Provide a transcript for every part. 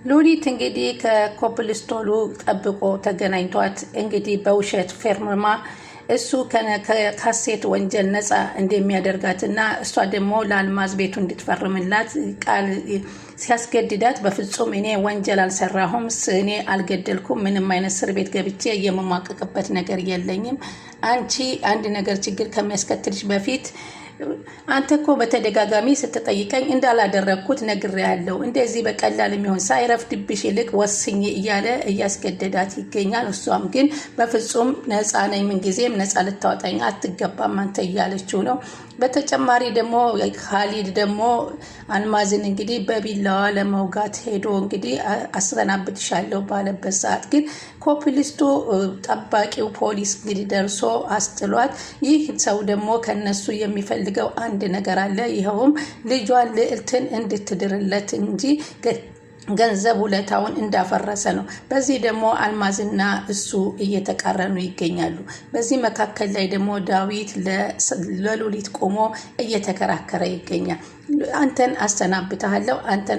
ሉሊት እንግዲህ ከኮብልስቶኑ ጠብቆ ተገናኝቷት እንግዲህ በውሸት ፌርማ እሱ ከካሴት ወንጀል ነፃ እንደሚያደርጋትና እሷ ደግሞ ለአልማዝ ቤቱ እንድትፈርምላት ቃል ሲያስገድዳት በፍጹም እኔ ወንጀል አልሰራሁም፣ እኔ አልገደልኩም፣ ምንም አይነት እስር ቤት ገብቼ የመማቀቅበት ነገር የለኝም። አንቺ አንድ ነገር ችግር ከሚያስከትልሽ በፊት አንተ እኮ በተደጋጋሚ ስትጠይቀኝ እንዳላደረግኩት ነግሬያለሁ። እንደዚህ በቀላል የሚሆን ሳይረፍድብሽ ይልቅ ወስኝ እያለ እያስገደዳት ይገኛል። እሷም ግን በፍጹም ነፃ ነኝ፣ ምንጊዜም ነፃ ልታወጣኝ አትገባም አንተ እያለችው ነው። በተጨማሪ ደግሞ ካሊድ ደግሞ አልማዝን እንግዲህ በቢላዋ ለመውጋት ሄዶ እንግዲህ አሰናብትሻለሁ ባለበት ሰዓት ግን ኮፕሊስቱ ጠባቂው ፖሊስ እንግዲህ ደርሶ አስጥሏት። ይህ ሰው ደግሞ ከነሱ የሚፈልገው አንድ ነገር አለ። ይኸውም ልጇን ልዕልትን እንድትድርለት እንጂ ገንዘብ ውለታውን እንዳፈረሰ ነው። በዚህ ደግሞ አልማዝና እሱ እየተቃረኑ ይገኛሉ። በዚህ መካከል ላይ ደግሞ ዳዊት ለሉሊት ቆሞ እየተከራከረ ይገኛል። አንተን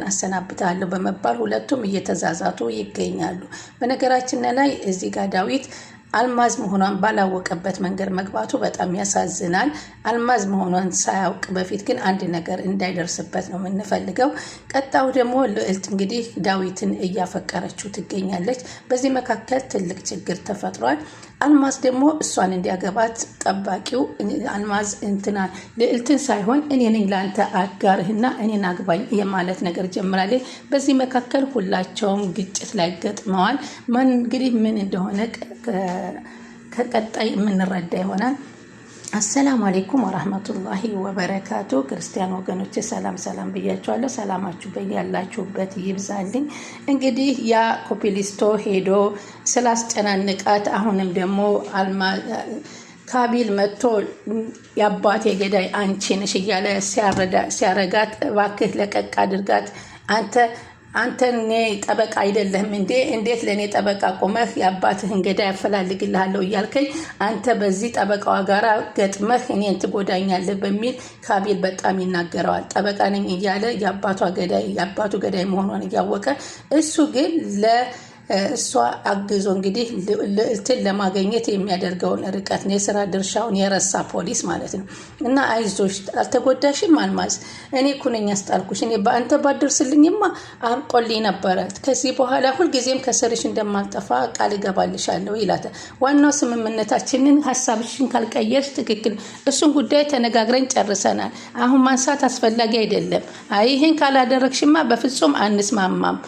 አሰናብታለሁ በመባል ሁለቱም እየተዛዛቱ ይገኛሉ። በነገራችን ላይ እዚህ ጋር ዳዊት አልማዝ መሆኗን ባላወቀበት መንገድ መግባቱ በጣም ያሳዝናል። አልማዝ መሆኗን ሳያውቅ በፊት ግን አንድ ነገር እንዳይደርስበት ነው የምንፈልገው። ቀጣው ደግሞ ልዕልት እንግዲህ ዳዊትን እያፈቀረችው ትገኛለች። በዚህ መካከል ትልቅ ችግር ተፈጥሯል። አልማዝ ደግሞ እሷን እንዲያገባት ጠባቂው አልማዝ ልዕልትን ሳይሆን እኔ ነኝ ለአንተ አጋርህና እኔን አግባኝ የማለት ነገር ጀምራለች። በዚህ መካከል ሁላቸውም ግጭት ላይ ገጥመዋል። ማን እንግዲህ ምን እንደሆነ ከቀጣይ የምንረዳ ይሆናል። አሰላሙ አለይኩም ወራህመቱላሂ ወበረካቱ። ክርስቲያን ወገኖች ሰላም ብያችኋለሁ። ሰላማችሁ በያላችሁበት ይብዛልኝ። እንግዲህ ያ ኮፒሊስቶ ሄዶ ስላስጨናንቃት አሁንም ደግሞ ካቢል መጥቶ የአባቴ ገዳይ አንቺ ነሽ እያለ ሲያረጋት እባክህ ለቀቅ አድርጋት አንተ እኔ ጠበቃ አይደለህም እንዴ? እንዴት ለእኔ ጠበቃ ቆመህ የአባትህን ገዳይ ያፈላልግልሃለሁ እያልከኝ አንተ በዚህ ጠበቃዋ ጋር ገጥመህ እኔን ትጎዳኛለህ በሚል ካቢል በጣም ይናገረዋል። ጠበቃ ነኝ እያለ የአባቱ ገዳይ መሆኗን እያወቀ እሱ ግን እሷ አግዞ እንግዲህ ልዕልትን ለማግኘት የሚያደርገውን ርቀት ነው የስራ ድርሻውን የረሳ ፖሊስ ማለት ነው። እና አይዞሽ አልተጎዳሽም አልማዝ፣ እኔ እኮ ነኝ ያስጣልኩሽ፣ እኔ በአንተ ባደርስልኝማ አልቆልኝ ነበረ። ከዚህ በኋላ ሁልጊዜም ከስርሽ እንደማልጠፋ ቃል እገባልሻለሁ ይላታል። ዋናው ስምምነታችንን ሀሳብሽን ካልቀየርሽ ትክክል፣ እሱን ጉዳይ ተነጋግረን ጨርሰናል። አሁን ማንሳት አስፈላጊ አይደለም። ይህን ካላደረግሽማ በፍጹም አንስማማም።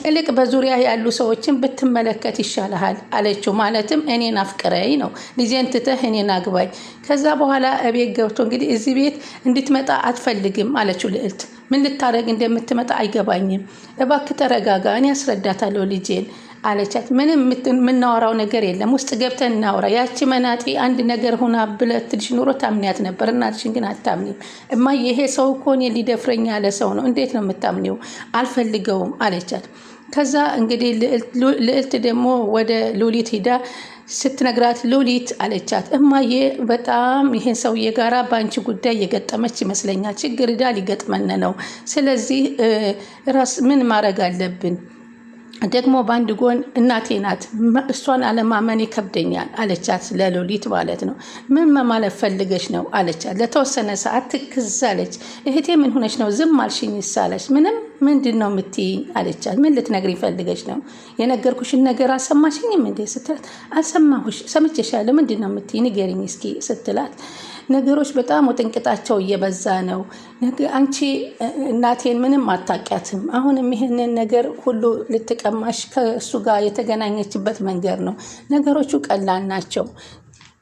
እልቅ በዙሪያ ያሉ ሰዎችን ብትመለከት ይሻልሃል አለችው። ማለትም እኔን አፍቅረኝ ነው፣ ልጄን ትተህ እኔን አግባኝ። ከዛ በኋላ እቤት ገብቶ እንግዲህ እዚህ ቤት እንድትመጣ አትፈልግም አለችው ልዕልት። ምን ልታደርግ እንደምትመጣ አይገባኝም፣ እባክህ ተረጋጋ፣ እኔ አስረዳታለሁ ልጄን አለቻት። ምንም የምናወራው ነገር የለም፣ ውስጥ ገብተን እናውራ። ያቺ መናጤ አንድ ነገር ሆና ብለትልሽ ኑሮ ታምኒያት ነበር፣ እናትሽን ግን አታምኒም። እማዬ ይሄ ሰው እኮ እኔን ሊደፍረኝ ያለ ሰው ነው፣ እንዴት ነው የምታምኒው? አልፈልገውም አለቻት። ከዛ እንግዲህ ልዕልት ደግሞ ወደ ሉሊት ሂዳ ስትነግራት ሉሊት አለቻት፣ እማዬ በጣም ይሄን ሰውዬ ጋራ በአንቺ ጉዳይ የገጠመች ይመስለኛል። ችግር ዳ ሊገጥመን ነው። ስለዚህ ምን ማድረግ አለብን? ደግሞ በአንድ ጎን እናቴ ናት፣ እሷን አለማመን ይከብደኛል አለቻት። ለሉሊት ማለት ነው። ምን ማለት ፈልገሽ ነው አለቻት። ለተወሰነ ሰዓት ትክዛለች። እህቴ ምን ሆነች ነው ዝም አልሽኝ ሳለች፣ ምንድን ነው የምትይኝ አለቻት። ምን ልትነግሪኝ ፈልገሽ ነው? የነገርኩሽን ነገር አልሰማሽኝም እንዴ ስትላት፣ አልሰማሁሽ፣ ሰምቼሻለሁ፣ ምንድን ነው የምትይኝ ንገሪኝ እስኪ ስትላት፣ ነገሮች በጣም ውጥንቅጣቸው እየበዛ ነው። አንቺ እናቴን ምንም አታውቂያትም። አሁንም ይህንን ነገር ሁሉ ልትቀማሽ ከእሱ ጋር የተገናኘችበት መንገድ ነው። ነገሮቹ ቀላል ናቸው።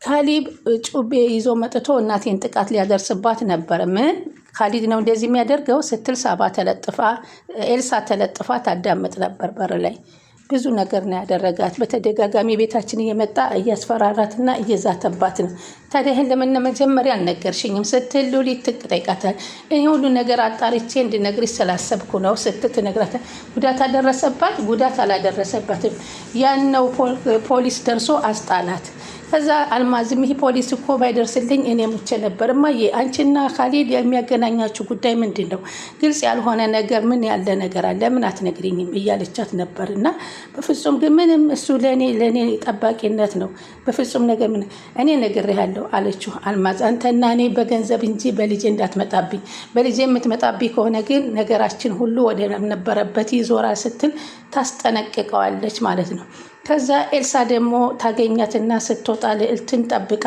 ካሊብ ጩቤ ይዞ መጥቶ እናቴን ጥቃት ሊያደርስባት ነበር። ምን ካሊድ ነው እንደዚህ የሚያደርገው ስትል ኤልሳ ተለጥፋ ታዳምጥ ነበር በር ላይ። ብዙ ነገር ነው ያደረጋት። በተደጋጋሚ ቤታችን እየመጣ እያስፈራራትና እየዛተባት ነው። ታዲያ ይህን ለምን መጀመሪያ አልነገርሽኝም ስትል ሉሊት ትጠይቃታል። እኔ ሁሉ ነገር አጣርቼ እንድነግርሽ ስላሰብኩ ነው ስትል ትነግራታል። ጉዳት አደረሰባት? ጉዳት አላደረሰባትም። ያነው ፖሊስ ደርሶ አስጣላት። ከዛ አልማዝም ይሄ ፖሊስ እኮ ባይደርስልኝ እኔ ሙቼ ነበር። እማዬ አንቺና ካሌድ የሚያገናኛችሁ ጉዳይ ምንድን ነው? ግልጽ ያልሆነ ነገር ምን ያለ ነገር አለ? ምን አትነግሪኝም? እያለቻት ነበር። እና በፍጹም ግን ምንም እሱ ለእኔ ጠባቂነት ነው። በፍጹም ነገር ምን እኔ ነግሬሃለሁ አለችው አልማዝ። አንተና እኔ በገንዘብ እንጂ በልጄ እንዳትመጣብኝ፣ በልጄ የምትመጣብኝ ከሆነ ግን ነገራችን ሁሉ ወደ ነበረበት ይዞራል ስትል ታስጠነቅቀዋለች ማለት ነው። ከዛ ኤልሳ ደግሞ ታገኛትና ስትወጣ ልዕልትን ጠብቃ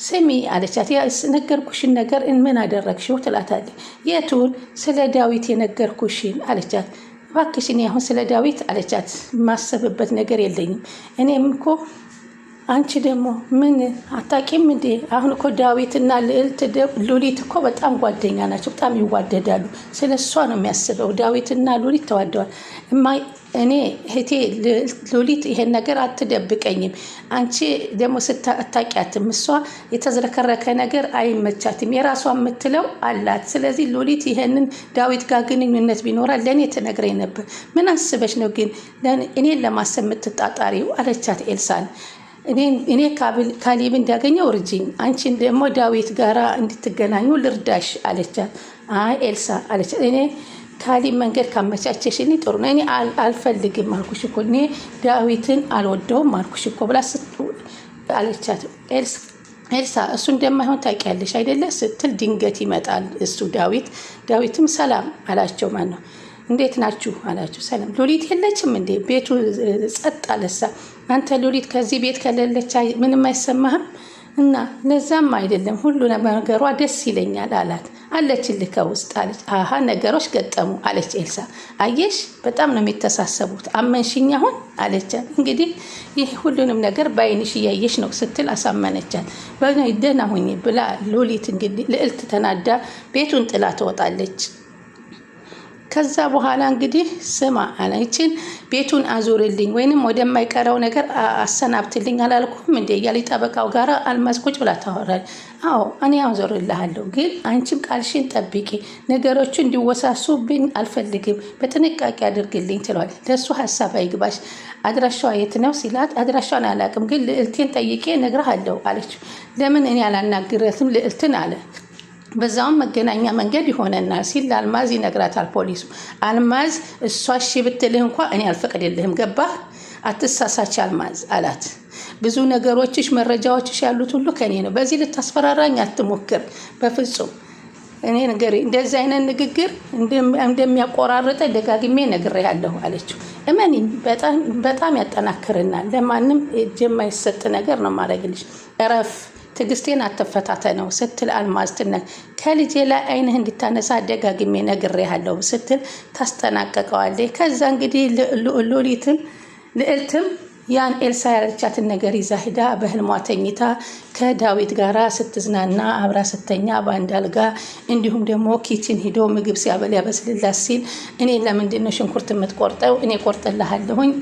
ስሚ አለቻት። ነገርኩሽን ነገር ምን አደረግሽው ትላታለች። የቱን? ስለ ዳዊት የነገርኩሽን አለቻት። እባክሽን አሁን ስለ ዳዊት አለቻት። የማሰብበት ነገር የለኝም። እኔም እኮ አንቺ ደግሞ ምን አታቂም እንዴ? አሁን እኮ ዳዊትና ሉሊት እኮ በጣም ጓደኛ ናቸው፣ በጣም ይዋደዳሉ። ስለ እሷ ነው የሚያስበው። ዳዊትና ሉሊት ተዋደዋል። እኔ እህቴ ሉሊት ይሄን ነገር አትደብቀኝም። አንቺ ደግሞ ስታቂያትም እሷ የተዝረከረከ ነገር አይመቻትም፣ የራሷ የምትለው አላት። ስለዚህ ሉሊት ይሄንን ዳዊት ጋር ግንኙነት ቢኖራል ለእኔ ትነግረኝ ነበር። ምን አስበሽ ነው ግን እኔን ለማሰብ የምትጣጣሪው አለቻት ኤልሳን። እኔ ካሌብ እንዲያገኘው እርጅኝ፣ አንቺን ደግሞ ዳዊት ጋራ እንድትገናኙ ልርዳሽ አለቻት። አይ ኤልሳ አለቻት፣ እኔ ካሌብ መንገድ ካመቻቸሽ እኔ ጥሩ ነው። እኔ አልፈልግም አልኩሽ እኮ፣ እኔ ዳዊትን አልወደውም አልኩሽ እኮ ብላ አለቻት። ኤልሳ እሱ እንደማይሆን ታውቂያለሽ አይደለ ስትል ድንገት ይመጣል እሱ ዳዊትም ሰላም አላቸው። ማን ነው እንዴት ናችሁ አላችሁ። ሰላም። ሉሊት የለችም እንዴ? ቤቱ ጸጥ አለሳ። አንተ ሉሊት ከዚህ ቤት ከሌለች ምንም አይሰማህም? እና ለዛም አይደለም ሁሉ ነገሯ ደስ ይለኛል አላት። አለችልህ ከውስጥ አለች። አሀ ነገሮች ገጠሙ አለች ኤልሳ። አየሽ በጣም ነው የሚተሳሰቡት። አመንሽኝ አሁን አለቻት። እንግዲህ ይህ ሁሉንም ነገር በአይንሽ እያየሽ ነው ስትል አሳመነቻት። ደህና ሁኚ ብላ ሉሊት እንግዲህ ልዕልት ተናዳ ቤቱን ጥላ ትወጣለች። ከዛ በኋላ እንግዲህ ስማ አለችን፣ ቤቱን አዙርልኝ ወይንም ወደማይቀረው ነገር አሰናብትልኝ አላልኩም እንዴ እያለ ጠበቃው ጋር አልማዝ ቁጭ ብላ ታወራል። አዎ እኔ አዞርልሃለሁ፣ ግን አንቺም ቃልሽን ጠብቂ፣ ነገሮቹ እንዲወሳሱብኝ አልፈልግም፣ በጥንቃቄ አድርግልኝ ትለዋል። ለእሱ ሀሳብ አይግባሽ። አድራሻዋ የት ነው ሲላት፣ አድራሻዋን አላውቅም፣ ግን ልዕልቴን ጠይቄ እነግርሃለሁ አለች። ለምን እኔ አላናግረትም ልዕልትን አለ። በዛውም መገናኛ መንገድ ይሆነናል ሲል ለአልማዝ ይነግራታል ፖሊሱ። አልማዝ እሷ እሺ ብትልህ እንኳ እኔ አልፈቅድልህም፣ ገባህ? አትሳሳች አልማዝ አላት። ብዙ ነገሮችሽ መረጃዎችሽ ያሉት ሁሉ ከኔ ነው። በዚህ ልታስፈራራኝ አትሞክር በፍጹም። እኔ ነገር እንደዚህ አይነት ንግግር እንደሚያቆራርጠ ደጋግሜ ነግሬያለሁ አለችው። እመኒ በጣም ያጠናክርናል። ለማንም የማይሰጥ ነገር ነው ማድረግልሽ። እረፍ፣ ትዕግስቴን አትፈታተነው ስትል አልማዝ ከልጄ ላይ አይንህ እንድታነሳ ደጋግሜ ነግሬሃለሁ ስትል ታስጠናቀቀዋለች። ከዛ እንግዲህ ልዕልትም ያን ኤልሳ ያለቻትን ነገር ይዛ ሂዳ በህልሟ ተኝታ ከዳዊት ጋራ ስትዝናና አብራ ስተኛ በአንድ አልጋ፣ እንዲሁም ደግሞ ኪችን ሂዶ ምግብ ያበስልላት ሲል እኔ ለምንድን ነው ሽንኩርት የምትቆርጠው? እኔ ቆርጥልሃለሁኝ።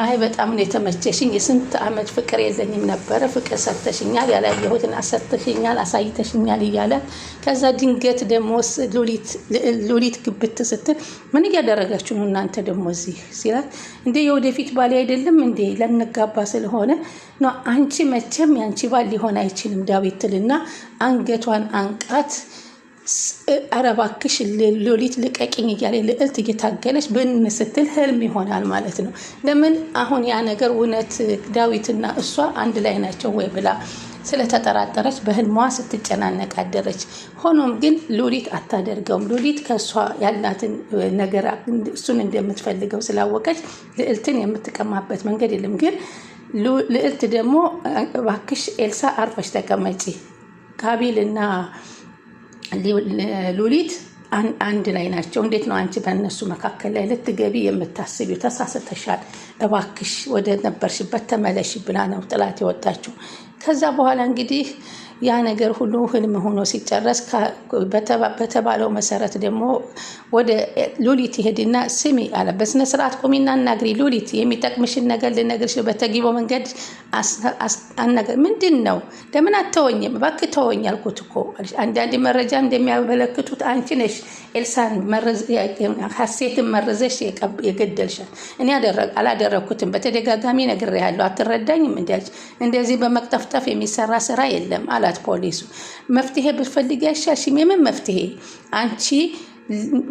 አይ በጣም ነው የተመቸሽኝ፣ የስንት ዓመት ፍቅር የለኝም ነበረ፣ ፍቅር ሰጥተሽኛል፣ ያላየሁትን አሰርተሽኛል፣ አሳይተሽኛል እያለ ከዛ ድንገት ደግሞ ሉሊት ግብት ስትል ምን እያደረጋችሁ ነው እናንተ ደግሞ እዚህ ሲላት፣ እንዴ የወደፊት ባሌ አይደለም እንዴ ለንጋባ ስለሆነ ነው። አንቺ መቼም ያንቺ ባል ሊሆን አይችልም ዳዊት ትልና አንገቷን አንቃት አረባክሽ ሉሊት ልቀቂኝ እያለ ልዕልት እየታገለች ብን ስትል ህልም ይሆናል ማለት ነው። ለምን አሁን ያ ነገር እውነት ዳዊትና እሷ አንድ ላይ ናቸው ወይ ብላ ስለተጠራጠረች በህልሟ ስትጨናነቅ አደረች። ሆኖም ግን ሉሊት አታደርገውም። ሉሊት ከእሷ ያላትን ነገር እሱን እንደምትፈልገው ስላወቀች ልዕልትን የምትቀማበት መንገድ የለም። ግን ልዕልት ደግሞ እባክሽ ኤልሳ አርፈሽ ተቀመጪ፣ ካቢልና ሉሊት አንድ ላይ ናቸው። እንዴት ነው አንቺ በእነሱ መካከል ላይ ልትገቢ የምታስቢው? ተሳስተሻል፣ እባክሽ ወደ ነበርሽበት ተመለሽ ብላ ነው ጥላት የወጣችው። ከዛ በኋላ እንግዲህ ያ ነገር ሁሉ ህልም ሆኖ ሲጨረስ በተባለው መሰረት ደግሞ ወደ ሉሊት ይሄድና ስሚ አለ፣ በስነ ስርዓት ቁሚና እናግሪ ሉሊት፣ የሚጠቅምሽን ነገር ልነግርሽ በተጊበው መንገድ አነገር ምንድነው? ለምን አተወኝም? እባክህ ተወኝ አልኩት እኮ። አንዳንድ መረጃ እንደሚያመለክቱት አንቺ ነሽ ኤልሳን ሀሴትን መረዘሽ የገደልሻል። እኔ አላደረኩትም። በተደጋጋሚ ነግሬሃለሁ። አትረዳኝም? እንደዚህ በመቅጠፍጠፍ የሚሰራ ስራ የለም አላት ፖሊሱ። መፍትሄ ብትፈልጊ አይሻልሽም? የምን መፍትሄ? አንቺ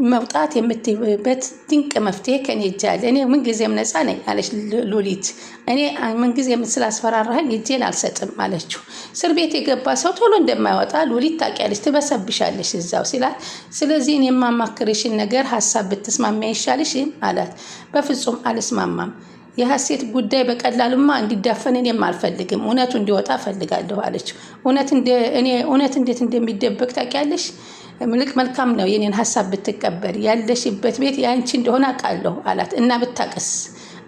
መውጣት የምትይበት ድንቅ መፍትሄ ከኔ እጅ አለ። እኔ ምንጊዜም ነፃ ነኝ አለች ሉሊት። እኔ ምንጊዜም ስላስፈራራኸኝ እጄን አልሰጥም አለችው። እስር ቤት የገባ ሰው ቶሎ እንደማይወጣ ሉሊት ታውቂያለሽ፣ ትበሰብሻለሽ እዛው ሲላት፣ ስለዚህ እኔ የማማክርሽን ነገር ሀሳብ ብትስማሚ አይሻልሽም አላት። በፍጹም አልስማማም። የሀሴት ጉዳይ በቀላሉማ እንዲዳፈን እኔም አልፈልግም። እውነቱ እንዲወጣ ፈልጋለሁ አለችው። እውነት እንዴት እንደሚደበቅ ታውቂያለሽ? ምልክ መልካም ነው የኔን ሀሳብ ብትቀበል። ያለሽበት ቤት የአንቺ እንደሆነ አውቃለሁ አላት። እና ብታቀስ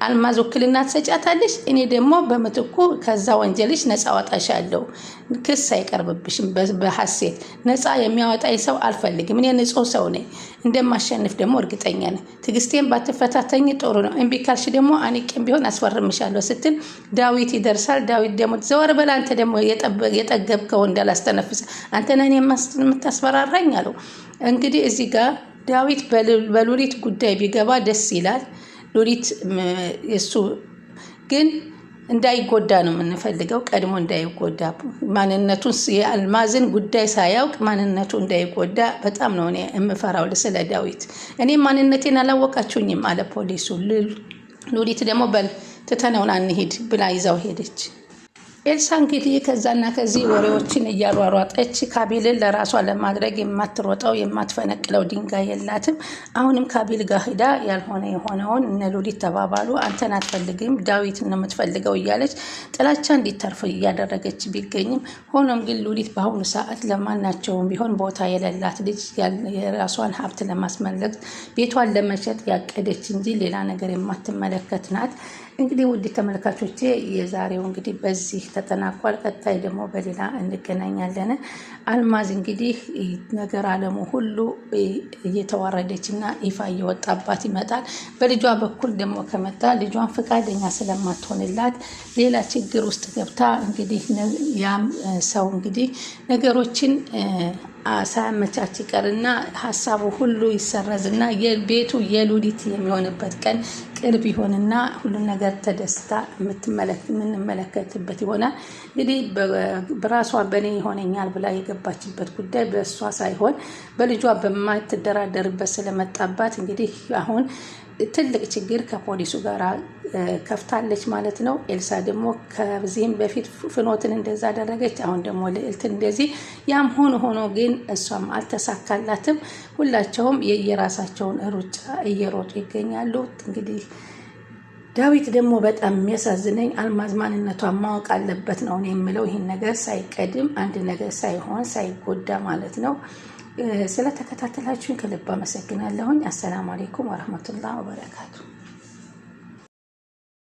አልማዝ ውክልና ትሰጫታለሽ፣ እኔ ደግሞ በምትኩ ከዛ ወንጀልሽ ነፃ አወጣሻለሁ። ክስ አይቀርብብሽም። በሀሴት ነፃ የሚያወጣኝ ሰው አልፈልግም። እኔ ንጹህ ሰው ነኝ። እንደማሸንፍ ደግሞ እርግጠኛ ነኝ። ትዕግስቴን ባትፈታተኝ ጥሩ ነው። እምቢ ካልሽ ደግሞ አንቄም ቢሆን አስፈርምሻለሁ ስትል ዳዊት ይደርሳል። ዳዊት ደግሞ ዘወር በል አንተ ደግሞ የጠገብከው እንዳላስተነፍስ አንተ ነህ የምታስፈራራኝ አለው። እንግዲህ እዚህ ጋር ዳዊት በሉሊት ጉዳይ ቢገባ ደስ ይላል። ሉሊት እሱ ግን እንዳይጎዳ ነው የምንፈልገው። ቀድሞ እንዳይጎዳ ማንነቱን የአልማዝን ጉዳይ ሳያውቅ ማንነቱ እንዳይጎዳ በጣም ነው እኔ የምፈራው ስለ ዳዊት። እኔ ማንነቴን አላወቃችሁኝም አለ ፖሊሱ። ሉሊት ደግሞ በል ትተነውን አንሂድ ብላ ይዛው ሄደች። ኤልሳ እንግዲህ ከዛና ከዚህ ወሬዎችን እያሯሯጠች ካቢልን ለራሷ ለማድረግ የማትሮጠው የማትፈነቅለው ድንጋይ የላትም። አሁንም ካቢል ጋር ሂዳ ያልሆነ የሆነውን እነ ሉሊት ተባባሉ። አንተን አትፈልግም ዳዊት ነው የምትፈልገው እያለች ጥላቻ እንዲተርፍ እያደረገች ቢገኝም ሆኖም ግን ሉሊት በአሁኑ ሰዓት ለማናቸውም ቢሆን ቦታ የሌላት ልጅ የራሷን ሀብት ለማስመለክ ቤቷን ለመሸጥ ያቀደች እንጂ ሌላ ነገር የማትመለከት ናት። እንግዲህ ውድ ተመልካቾቼ የዛሬው እንግዲህ በዚህ ተጠናቋል። ቀጣይ ደግሞ በሌላ እንገናኛለን። አልማዝ እንግዲህ ነገር አለሙ ሁሉ እየተዋረደችና ይፋ እየወጣባት ይመጣል። በልጇ በኩል ደግሞ ከመጣ ልጇን ፈቃደኛ ስለማትሆንላት ሌላ ችግር ውስጥ ገብታ እንግዲህ ያም ሰው እንግዲህ ነገሮችን ሳያመቻች ይቀርና ሀሳቡ ሁሉ ይሰረዝና የቤቱ የሉሊት የሚሆንበት ቀን ቅርብ ይሆንና ሁሉም ነገር ተደስታ የምንመለከትበት ይሆናል። እንግዲህ በራሷ በእኔ ይሆነኛል ብላ የገባችበት ጉዳይ በእሷ ሳይሆን በልጇ በማትደራደርበት ስለመጣባት እንግዲህ አሁን ትልቅ ችግር ከፖሊሱ ጋር ከፍታለች ማለት ነው። ኤልሳ ደግሞ ከዚህም በፊት ፍኖትን እንደዛ አደረገች። አሁን ደግሞ ልዕልትን እንደዚህ። ያም ሆኖ ግን እሷም አልተሳካላትም። ሁላቸውም የየራሳቸውን ሩጫ እየሮጡ ይገኛሉ። እንግዲህ ዳዊት ደግሞ በጣም የሚያሳዝነኝ አልማዝ ማንነቷን ማወቅ አለበት ነው የምለው። ይህን ነገር ሳይቀድም አንድ ነገር ሳይሆን ሳይጎዳ ማለት ነው። ስለተከታተላችሁን ከልብ አመሰግናለሁኝ። አሰላሙ አለይኩም ወረህመቱላሂ ወበረካቱ።